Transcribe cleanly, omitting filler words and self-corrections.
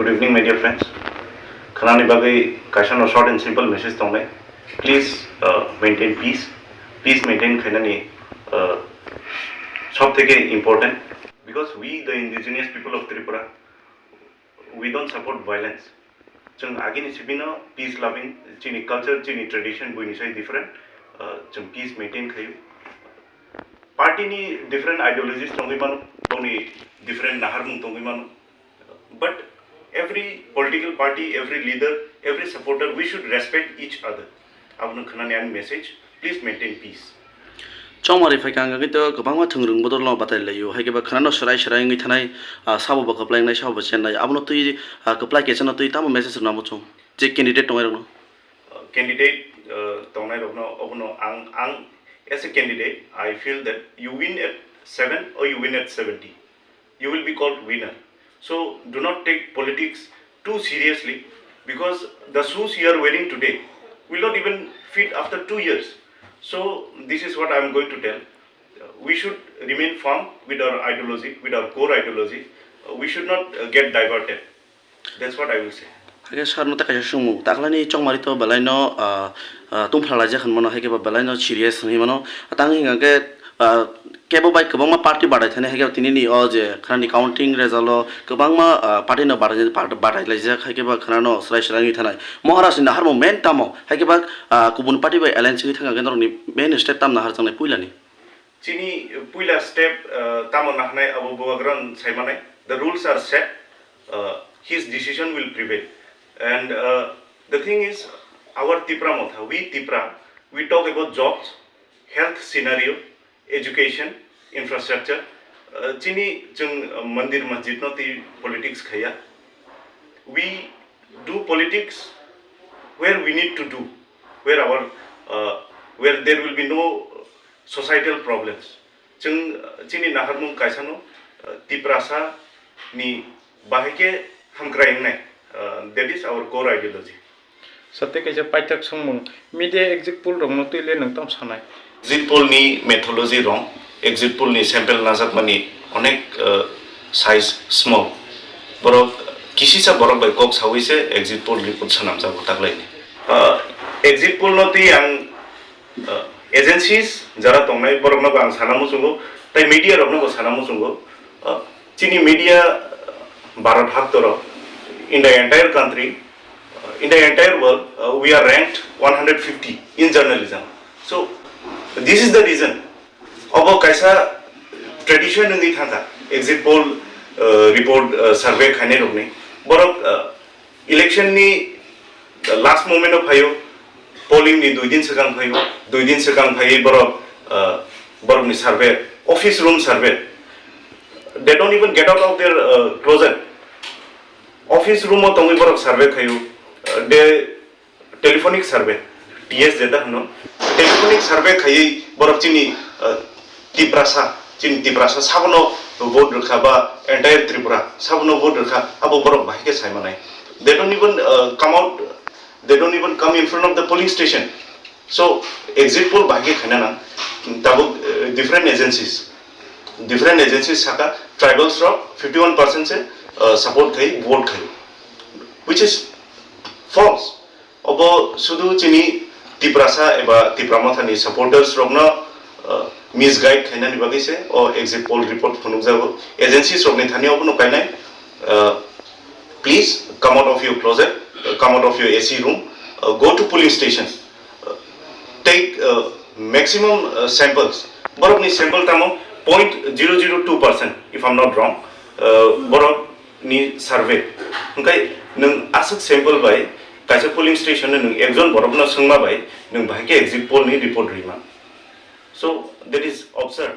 Good evening, my dear friends. Khanani Bagwi Kashan short and simple message tongai. Please maintain peace. Peace maintain khanani sab theke important because we the indigenous people of Tripura we don't support violence. Chung agin sibina peace loving chini culture chini tradition buini sai different chung peace maintain khayu. Party ni different ideologies tongai manu toni different nahar mung tongai manu. But every political party, every leader, every supporter, we should respect each other. Abnu khanani message, please maintain peace. Chongmari faikanga gitu kebangma thungrung bodol no Batainai yo hai keba khanano sarai ngi thanai sabo ba kaplai nai sabo chenai abno tui kaplai ke chana tui tamo message na mo chong je candidate tongai rno candidate tongai rno abno ang as a candidate I feel that you win at 7 or you win at 70 you will be called winner. So do not take politics too seriously because the shoes you are wearing today will not even fit after 2 years. So this is what I am going to tell. We should remain firm with our ideology, with our core ideology. We should not get diverted. That's what I will say. Hage sar no taka sumu taklani chongmari to balaino tumphla ja khan mono hage ba balaino serious ni mono tangi ngake kebo bai kebangma party badai thane hage tinini o je khanani counting result kebangma party no badai laija hage ba khanano srai ngi thanai maharashtra na harmo main tamo hage ba kubun party bai alliance ngi thanga gendro ni main step tam na har jangnai puilani chini puila step tamo na hnai abo bogran saimanai the rules are set his decision will prevail and the thing is our tipra motha we talk about jobs health scenario education infrastructure chini chung mandir masjid no ti politics khaya we do politics where we need to do where there will be no societal problems chung chini naharmung kaisano tiprasa ni bahike hamkraing nai that is our core ideology sate kaisa paitak sungmung media exit poll rong no tuile nang tam sanai exit poll ni methodology wrong exit poll ni sample najak mani onek size small borok kisi sa borok bai kok sawi se exit poll report sanam ja botak lai ni exit poll no ti ang agencies jara tongnai borok no bang sanamu sungo tai media rok no sanamu sungo chini media bharat bhag toro in the entire country in the entire world we are ranked 150 in journalism so this is the reason abo kaisa tradition ngi thanga exit poll report survey khane rokni borok election ni last moment of phayo polling ni 2 din sekang phayi borok ni survey office room survey they don't even get out of their closet office room o tongi borok survey khayu de telephonic survey ts jeta hano telephonic survey khayi borok chini tiprasa sabono vote rakha ba entire Tripura sabono vote rakha abo borok bahike saimanai they don't even come in front of the polling station so exit poll bahike khanana tabo different agencies saka tribals ro 51% se support khai vote khai which is false obo sudu chini tiprasa eba tipramathani supporters rogna misguide khainani bagise o exit poll report phunukjabo agencies rogni thani obo kainai please come out of your closet come out of your AC room go to polling stations take maximum samples borok ni sample tamo 0.002% if I'm not wrong borok ni survey ngai nung asuk sample bai kaisa polling station nung ekjon borok na sungma bai nung bahike exit poll ni report rima so that is absurd.